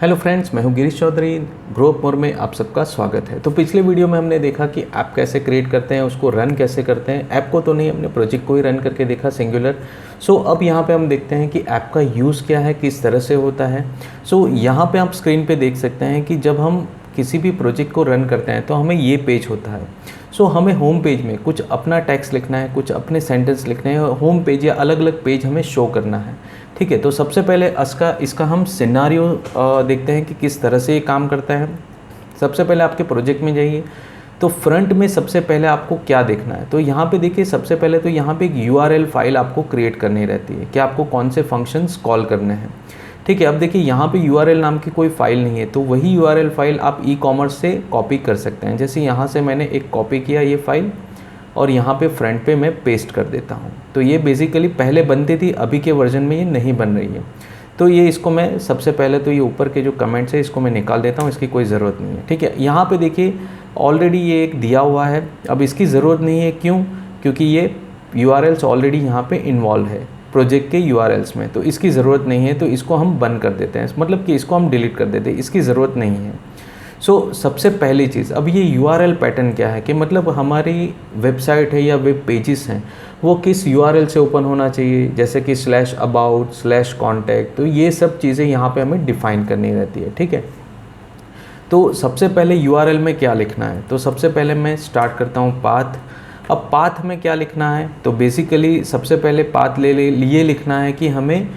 Hello friends, मैं हूं Girish Chaudhary. Grow up more में आप सबका स्वागत है। तो पिछले वीडियो में हमने देखा कि ऐप कैसे क्रिएट करते हैं, उसको रन कैसे करते हैं। ऐप को तो नहीं, हमने प्रोजेक्ट को ही रन करके देखा सिंगुलर। अब यहाँ पे हम देखते हैं कि ऐप का यूज़ क्या है, किस तरह से होता है। यहाँ पे आप स्क्रीन पे देख सकते हैं कि जब हम किसी भी प्रोजेक्ट को रन करते हैं तो हमें ये पेज होता है। हमें होम पेज में कुछ अपना टेक्स्ट लिखना है, कुछ अपने सेंटेंस लिखने हैं, होम पेज या अलग अलग पेज हमें शो करना है। ठीक है, तो सबसे पहले इसका हम सिनेरियो देखते हैं कि किस तरह से ये काम करता है। सबसे पहले आपके प्रोजेक्ट में जाइए, तो फ्रंट में सबसे पहले आपको क्या देखना है। तो यहाँ पे देखिए, सबसे पहले तो यहाँ पे एक URL फाइल आपको क्रिएट करनी रहती है कि आपको कौन से फंक्शंस कॉल करने हैं। ठीक है, अब देखिए यहाँ पे URL नाम की कोई फ़ाइल नहीं है, तो वही URL फाइल आप ई-कॉमर्स से कॉपी कर सकते हैं। जैसे यहाँ से मैंने एक कॉपी किया ये फ़ाइल और यहाँ पे फ्रंट पे मैं पेस्ट कर देता हूँ। तो ये बेसिकली पहले बनती थी, अभी के वर्जन में ये नहीं बन रही है। तो ये इसको मैं सबसे पहले तो ये ऊपर के जो कमेंट्स है इसको मैं निकाल देता हूँ, इसकी कोई ज़रूरत नहीं है। ठीक है, यहाँ पे देखिए ऑलरेडी ये एक दिया हुआ है, अब इसकी ज़रूरत नहीं है। क्यों? क्योंकि ये URLs ऑलरेडी यहाँ पे इन्वॉल्व है प्रोजेक्ट के URLs में, तो इसकी ज़रूरत नहीं है। तो इसको हम बंद कर देते हैं, मतलब कि इसको हम डिलीट कर देते हैं, इसकी ज़रूरत नहीं है। सबसे पहली चीज़, अब ये URL पैटर्न क्या है कि मतलब हमारी वेबसाइट है या वेब पेजेस हैं वो किस URL से ओपन होना चाहिए, जैसे कि /about /contact। तो ये सब चीज़ें यहाँ पे हमें डिफ़ाइन करनी रहती है। ठीक है, तो सबसे पहले URL में क्या लिखना है, तो सबसे पहले मैं स्टार्ट करता हूँ पाथ। अब पाथ में क्या लिखना है, तो बेसिकली सबसे पहले पाथ लिए लिखना है कि हमें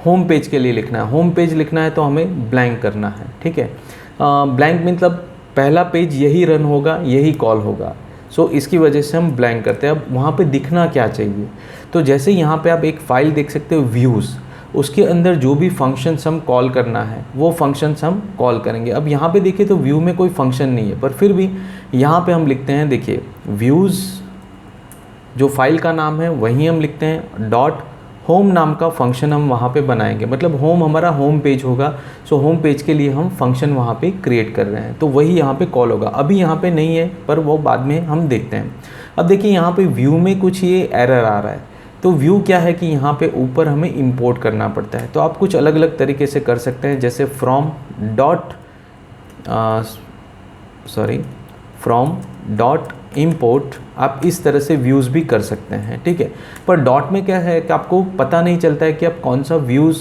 होम पेज के लिए लिखना है। होम पेज लिखना है तो हमें ब्लैंक करना है। ठीक है, ब्लैंक मतलब पहला पेज यही रन होगा, यही कॉल होगा। इसकी वजह से हम ब्लैंक करते हैं। अब वहाँ पे दिखना क्या चाहिए, तो जैसे यहाँ पे आप एक फ़ाइल देख सकते हो व्यूज़, उसके अंदर जो भी फंक्शंस हम कॉल करना है वो फंक्शंस हम कॉल करेंगे। अब यहाँ पे देखिए तो व्यू में कोई फंक्शन नहीं है, पर फिर भी यहाँ पे हम लिखते हैं, देखिए व्यूज़ जो फाइल का नाम है वही हम लिखते हैं, डॉट होम नाम का फंक्शन हम वहाँ पे बनाएंगे। मतलब होम हमारा होम पेज होगा। होम पेज के लिए हम फंक्शन वहाँ पे क्रिएट कर रहे हैं, तो वही यहाँ पे कॉल होगा। अभी यहाँ पे नहीं है, पर वो बाद में हम देखते हैं। अब देखिए यहाँ पे व्यू में कुछ ये एरर आ रहा है। तो व्यू क्या है कि यहाँ पे ऊपर हमें इंपोर्ट करना पड़ता है। तो आप कुछ अलग अलग तरीके से कर सकते हैं, जैसे फ्रॉम डॉट इंपोर्ट आप इस तरह से व्यूज़ भी कर सकते हैं। ठीक है, पर डॉट में क्या है कि आपको पता नहीं चलता है कि आप कौन सा व्यूज़,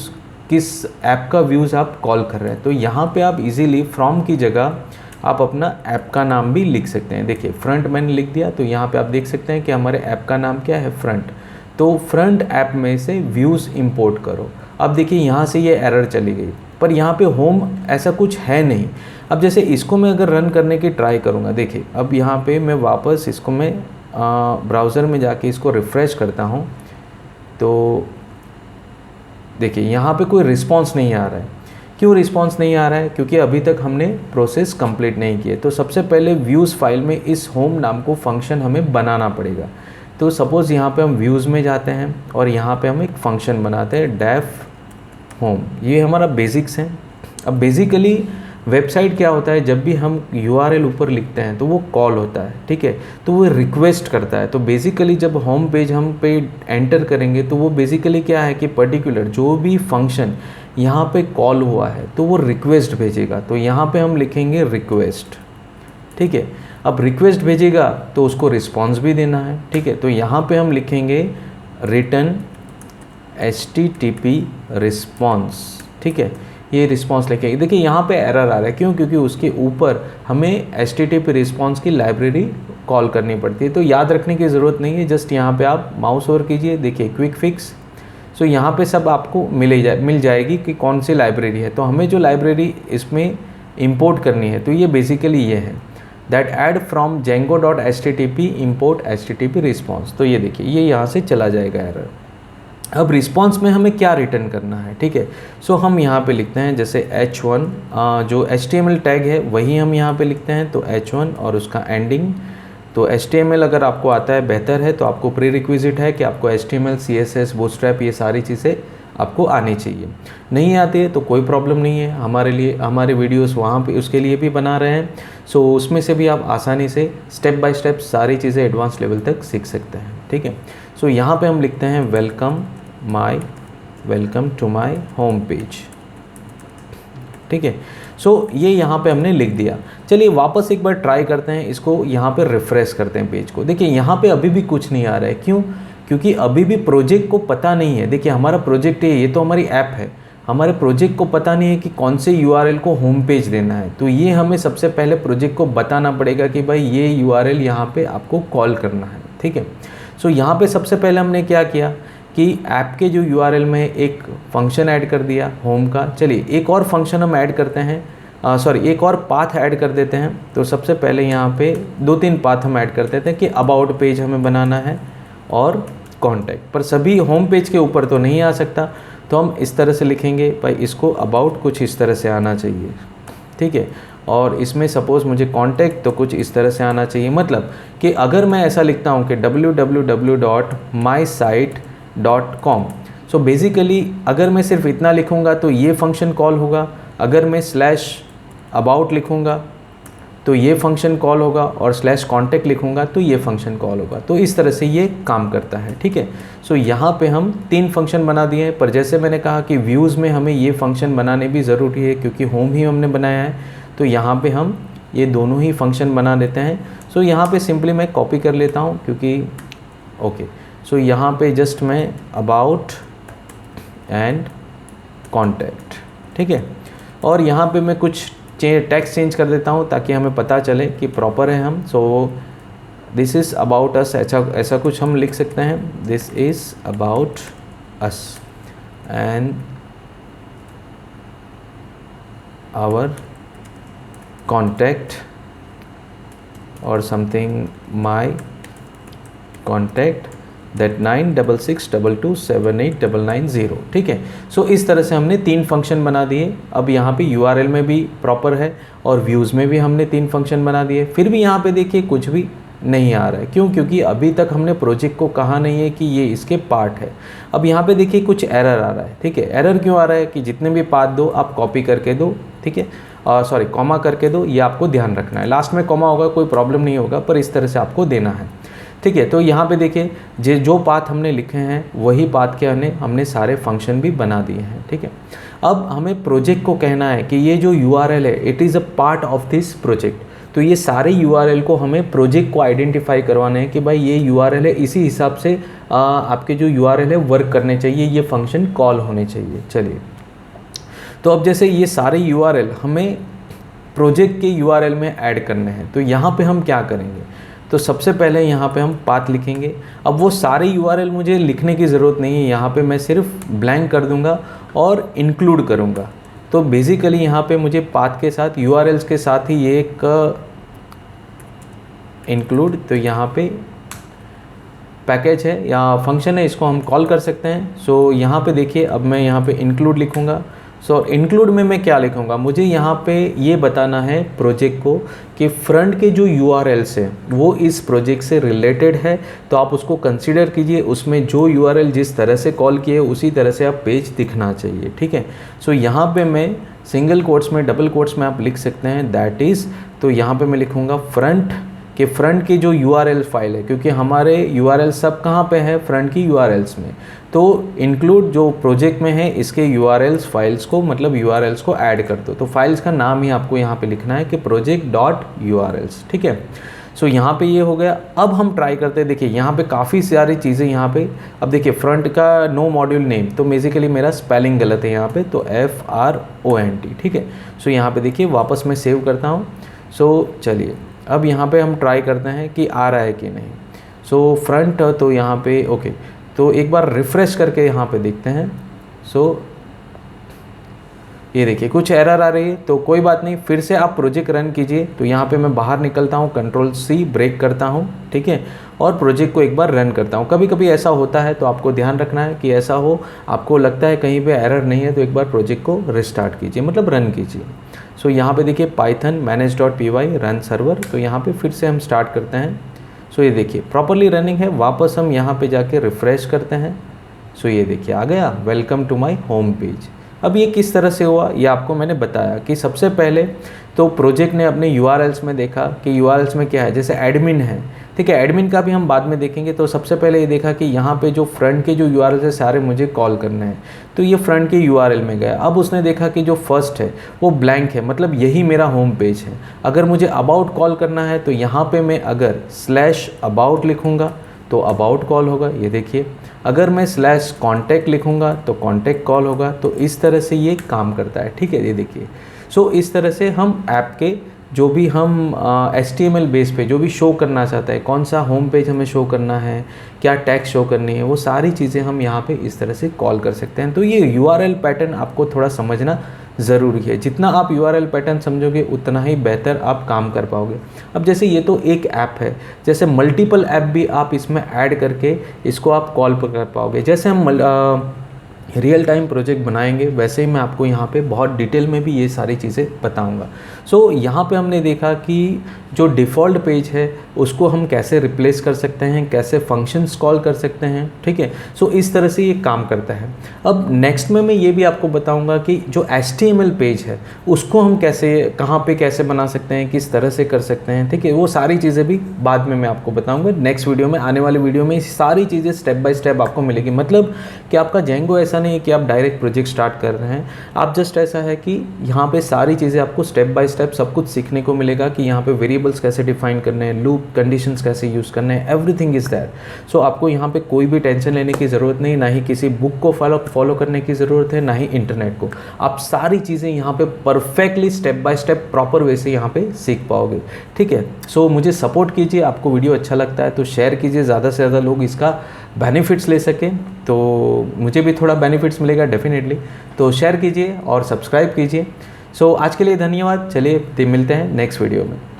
किस ऐप का व्यूज़ आप कॉल कर रहे हैं। तो यहाँ पे आप इजीली फ्रॉम की जगह आप अपना ऐप का नाम भी लिख सकते हैं। देखिए फ्रंट मैंने लिख दिया, तो यहाँ पे आप देख सकते हैं कि हमारे ऐप का नाम क्या है, फ्रंट। तो फ्रंट ऐप में से व्यूज़ इंपोर्ट करो। अब देखिए यहाँ से ये एरर चली गई, पर यहाँ पे होम ऐसा कुछ है नहीं। अब जैसे इसको मैं अगर रन करने की ट्राई करूँगा, देखिए अब यहाँ पे मैं वापस इसको मैं ब्राउज़र में जाके इसको रिफ़्रेश करता हूँ, तो देखिए यहाँ पे कोई रिस्पांस नहीं आ रहा है। क्यों रिस्पांस नहीं आ रहा है? क्योंकि अभी तक हमने प्रोसेस कंप्लीट नहीं किए। तो सबसे पहले व्यूज़ फाइल में इस होम नाम को फंक्शन हमें बनाना पड़ेगा। तो सपोज़ यहाँ पे हम व्यूज़ में जाते हैं और यहाँ पे हम एक फ़ंक्शन बनाते हैं डेफ होम। ये हमारा बेसिक्स है। अब बेसिकली वेबसाइट क्या होता है, जब भी हम URL ऊपर लिखते हैं तो वो कॉल होता है। ठीक है, तो वो रिक्वेस्ट करता है। तो बेसिकली जब होम पेज हम पे एंटर करेंगे तो वो बेसिकली क्या है कि पर्टिकुलर जो भी फंक्शन यहाँ पे कॉल हुआ है तो वो रिक्वेस्ट भेजेगा। तो यहाँ पे हम लिखेंगे रिक्वेस्ट। ठीक है, अब रिक्वेस्ट भेजेगा तो उसको रिस्पॉन्स भी देना है। ठीक है, तो यहाँ पे हम लिखेंगे रिटर्न HTTP रिस्पॉन्स। ठीक है, ये रिस्पॉन्स लिखेंगे। देखिए यहाँ पे एरर आ रहा है, क्यों? क्योंकि उसके ऊपर हमें HTTP रिस्पॉन्स की लाइब्रेरी कॉल करनी पड़ती है। तो याद रखने की ज़रूरत नहीं है, जस्ट यहाँ पे आप माउस ओवर कीजिए, देखिए क्विक फिक्स। यहाँ पे सब आपको मिल जाएगी कि कौन सी लाइब्रेरी है। तो हमें जो लाइब्रेरी इसमें इंपोर्ट करनी है तो ये बेसिकली ये है, that add from django.http import HTTP response. तो ये देखिए ये यहाँ से चला जाएगा एरर। अब रिस्पॉन्स में हमें क्या रिटर्न करना है? ठीक है, हम यहाँ पे लिखते हैं जैसे H1 जो HTML टैग है वही हम यहाँ पे लिखते हैं। तो H1 और उसका एंडिंग। तो HTML अगर आपको आता है बेहतर है, तो आपको प्री रिक्विजिट है कि आपको HTML CSS बूटस्ट्रैप ये सारी चीज़ें आपको आनी चाहिए। नहीं आती है तो कोई प्रॉब्लम नहीं है, हमारे लिए हमारे वीडियोस वहाँ पे उसके लिए भी बना रहे हैं। उसमें से भी आप आसानी से स्टेप बाय स्टेप सारी चीज़ें एडवांस लेवल तक सीख सकते हैं। ठीक है, यहाँ पे हम लिखते हैं welcome to my home page. ठीक है। सो ये यहाँ पे हमने लिख दिया। चलिए वापस एक बार ट्राई करते हैं इसको, यहाँ पे रिफ्रेश करते हैं पेज को। देखिए यहाँ पे अभी भी कुछ नहीं आ रहा है, क्यों? क्योंकि अभी भी प्रोजेक्ट को पता नहीं है। देखिए हमारा प्रोजेक्ट है, ये तो हमारी ऐप है, हमारे प्रोजेक्ट को पता नहीं है कि कौन से URL को होम पेज देना है। तो ये हमें सबसे पहले प्रोजेक्ट को बताना पड़ेगा कि भाई ये URL यहाँ पे आपको कॉल करना है, ठीक है। सो यहाँ पे सबसे पहले हमने क्या किया कि ऐप के जो URL में एक फंक्शन ऐड कर दिया होम का। चलिए एक और फंक्शन हम ऐड करते हैं, एक और पाथ ऐड कर देते हैं। तो सबसे पहले यहाँ पे 2-3 पाथ हम ऐड कर देते हैं कि अबाउट पेज हमें बनाना है और कॉन्टैक्ट, पर सभी होम पेज के ऊपर तो नहीं आ सकता, तो हम इस तरह से लिखेंगे भाई इसको अबाउट कुछ इस तरह से आना चाहिए, ठीक है। और इसमें सपोज़ मुझे कॉन्टैक्ट तो कुछ इस तरह से आना चाहिए। मतलब कि अगर मैं ऐसा लिखता हूँ कि www.mysite.com, सो बेसिकली अगर मैं सिर्फ इतना लिखूँगा तो ये फंक्शन कॉल होगा, अगर मैं /about लिखूँगा तो ये फंक्शन कॉल होगा, और /contact लिखूँगा तो ये फंक्शन कॉल होगा। तो इस तरह से ये काम करता है, ठीक है। सो यहाँ पे हम 3 फंक्शन बना दिए हैं, पर जैसे मैंने कहा कि व्यूज़ में हमें ये फंक्शन बनाने भी ज़रूरी है क्योंकि होम ही हमने बनाया है। तो यहाँ पे हम ये दोनों ही फंक्शन बना देते हैं। सो यहाँ पे सिंपली मैं कॉपी कर लेता हूँ क्योंकि ओके। सो यहाँ पे जस्ट मैं अबाउट एंड कॉन्टैक्ट, ठीक है। और यहाँ पे मैं कुछ टेक्स्ट चेंज कर देता हूँ ताकि हमें पता चले कि प्रॉपर है हम। So this is about us, ऐसा कुछ हम लिख सकते हैं, this is about us and our contact और समथिंग माई कॉन्टैक्ट दैट 9662278990, ठीक है। सो इस तरह से हमने 3 फंक्शन बना दिए। अब यहाँ पे URL में भी प्रॉपर है और व्यूज़ में भी हमने 3 फंक्शन बना दिए। फिर भी यहाँ पे देखिए कुछ भी नहीं आ रहा है, क्यों? क्योंकि अभी तक हमने प्रोजेक्ट को कहा नहीं है कि ये इसके पार्ट है। अब यहाँ पे देखिए कुछ एरर आ रहा है, ठीक है। एरर क्यों आ रहा है कि जितने भी पाथ दो आप कॉपी करके दो, ठीक है, कॉमा करके दो, ये आपको ध्यान रखना है। लास्ट में कॉमा होगा कोई प्रॉब्लम नहीं होगा, पर इस तरह से आपको देना है, ठीक है। तो यहाँ पे देखिए जो पाथ हमने लिखे हैं वही पाथ के हमने सारे फंक्शन भी बना दिए हैं, ठीक है। अब हमें प्रोजेक्ट को कहना है कि ये जो URL है it is a part of this project. तो ये सारे URL को हमें प्रोजेक्ट को आइडेंटिफाई करवाना है कि भाई ये URL है, इसी हिसाब से आपके जो URL है वर्क करने चाहिए, ये फंक्शन कॉल होने चाहिए। चलिए तो अब जैसे ये सारे URL हमें प्रोजेक्ट के URL में ऐड करने हैं, तो यहाँ पे हम क्या करेंगे? तो सबसे पहले यहाँ पे हम पाथ लिखेंगे। अब वो सारे URL मुझे लिखने की ज़रूरत नहीं है, यहाँ पे मैं सिर्फ ब्लैंक कर दूँगा और इंक्लूड करूँगा। तो बेसिकली यहाँ पे मुझे पाथ के साथ URLs के साथ ही ये एक इंक्लूड, तो यहाँ पे पैकेज है या फंक्शन है, इसको हम कॉल कर सकते हैं। सो यहाँ पे देखिए अब मैं यहाँ पे इंक्लूड लिखूँगा। सो इंक्लूड में मैं क्या लिखूँगा? मुझे यहाँ पे ये बताना है प्रोजेक्ट को कि फ्रंट के जो URLs है वो इस प्रोजेक्ट से रिलेटेड है, तो आप उसको कंसीडर कीजिए। उसमें जो URL जिस तरह से कॉल किए उसी तरह से आप पेज दिखना चाहिए, ठीक है। सो यहाँ पे मैं सिंगल कोट्स में, डबल कोट्स में आप लिख सकते हैं दैट इज़, तो यहाँ पे मैं लिखूँगा फ्रंट की जो URL फाइल है, क्योंकि हमारे URL सब कहाँ पे है? फ्रंट की URLs में। तो इंक्लूड जो प्रोजेक्ट में है इसके URLs फाइल्स को, मतलब URLs को ऐड कर दो। तो फाइल्स का नाम ही आपको यहाँ पे लिखना है कि project.urls, ठीक है। सो यहाँ पे ये हो गया। अब हम ट्राई करते हैं। देखिए यहाँ पे काफ़ी सारी चीज़ें यहाँ पे, अब देखिए फ्रंट का नो मॉड्यूल नेम, तो बेसिकली मेरा स्पेलिंग गलत है यहाँ पे, तो FRONT, ठीक है। सो यहाँ पे देखिए वापस मैं सेव करता हूँ। सो चलिए अब यहाँ पे हम ट्राई करते हैं कि आ रहा है कि नहीं। सो फ्रंट, तो यहाँ पे ओके, तो एक बार रिफ़्रेश करके यहाँ पे देखते हैं। सो ये देखिए कुछ एरर आ रही है, तो कोई बात नहीं, फिर से आप प्रोजेक्ट रन कीजिए। तो यहाँ पे मैं बाहर निकलता हूँ, Ctrl+C ब्रेक करता हूँ, ठीक है, और प्रोजेक्ट को एक बार रन करता हूँ। कभी कभी ऐसा होता है, तो आपको ध्यान रखना है कि ऐसा हो, आपको लगता है कहीं पे एरर नहीं है, तो एक बार प्रोजेक्ट को रिस्टार्ट कीजिए, मतलब रन कीजिए। सो यहाँ पे देखिए python manage.py रन सर्वर, तो यहाँ पे फिर से हम स्टार्ट करते हैं। सो ये देखिए प्रॉपरली रनिंग है। वापस हम यहाँ पे जाके रिफ़्रेश करते हैं। सो ये देखिए आ गया, welcome to my home page. अब ये किस तरह से हुआ ये आपको मैंने बताया कि सबसे पहले तो प्रोजेक्ट ने अपने URLs में देखा कि URLs में क्या है, जैसे एडमिन है, ठीक है, एडमिन का भी हम बाद में देखेंगे। तो सबसे पहले ये देखा कि यहाँ पे जो फ्रंट के जो URLs है सारे मुझे कॉल करने हैं, तो ये फ्रंट के URL में गया। अब उसने देखा कि जो फर्स्ट है वो ब्लैंक है, मतलब यही मेरा होम पेज है। अगर मुझे अबाउट कॉल करना है तो यहाँ पे मैं अगर /about लिखूँगा तो अबाउट कॉल होगा, ये देखिए। अगर मैं /contact लिखूँगा तो कॉन्टैक्ट कॉल होगा। तो इस तरह से ये काम करता है, ठीक है, ये देखिए। सो इस तरह से हम ऐप के जो भी हम HTML बेस पे जो भी शो करना चाहता है, कौन सा होम पेज हमें शो करना है, क्या टैग शो करनी है, वो सारी चीज़ें हम यहाँ पे इस तरह से कॉल कर सकते हैं। तो ये URL पैटर्न आपको थोड़ा समझना ज़रूरी है। जितना आप URL पैटर्न समझोगे उतना ही बेहतर आप काम कर पाओगे। अब जैसे ये तो एक ऐप है, जैसे मल्टीपल ऐप भी आप इसमें ऐड करके इसको आप कॉल पर कर पाओगे। जैसे हम रियल टाइम प्रोजेक्ट बनाएंगे वैसे ही मैं आपको यहाँ पे बहुत डिटेल में भी ये सारी चीज़ें बताऊँगा। सो यहाँ पे हमने देखा कि जो डिफ़ॉल्ट पेज है उसको हम कैसे रिप्लेस कर सकते हैं, कैसे फंक्शंस कॉल कर सकते हैं, ठीक है। सो इस तरह से ये काम करता है। अब नेक्स्ट में मैं ये भी आपको बताऊँगा कि जो HTML पेज है उसको हम कैसे, कहाँ पे कैसे बना सकते हैं, किस तरह से कर सकते हैं, ठीक है। वो सारी चीज़ें भी बाद में मैं आपको बताऊँगा नेक्स्ट वीडियो में। आने वाली वीडियो में सारी चीज़ें स्टेप बाय स्टेप आपको मिलेगी। मतलब कि आपका जेंगो ऐसा नहीं है कि आप डायरेक्ट प्रोजेक्ट स्टार्ट कर रहे हैं, आप जस्ट ऐसा है कि यहाँ पे सारी चीज़ें आपको स्टेप बाय स्टेप सब कुछ सीखने को मिलेगा कि यहाँ पे वेरिएबल्स कैसे डिफाइन करने हैं, लूप कंडीशंस कैसे यूज़ करने हैं, एवरीथिंग इज़ देयर। सो आपको यहाँ पे कोई भी टेंशन लेने की ज़रूरत नहीं, ना ही किसी बुक को फॉलो करने की ज़रूरत है, ना ही इंटरनेट को। आप सारी चीज़ें यहाँ पे perfectly step by step proper way से यहाँ पे सीख पाओगे, ठीक है। सो मुझे सपोर्ट कीजिए, आपको वीडियो अच्छा लगता है तो शेयर कीजिए, ज़्यादा से ज़्यादा लोग इसका बेनिफिट्स ले सकें, तो मुझे भी थोड़ा बेनिफिट्स मिलेगा डेफिनेटली। तो शेयर कीजिए और सब्सक्राइब कीजिए। सो आज के लिए धन्यवाद। चलिए मिलते हैं नेक्स्ट वीडियो में।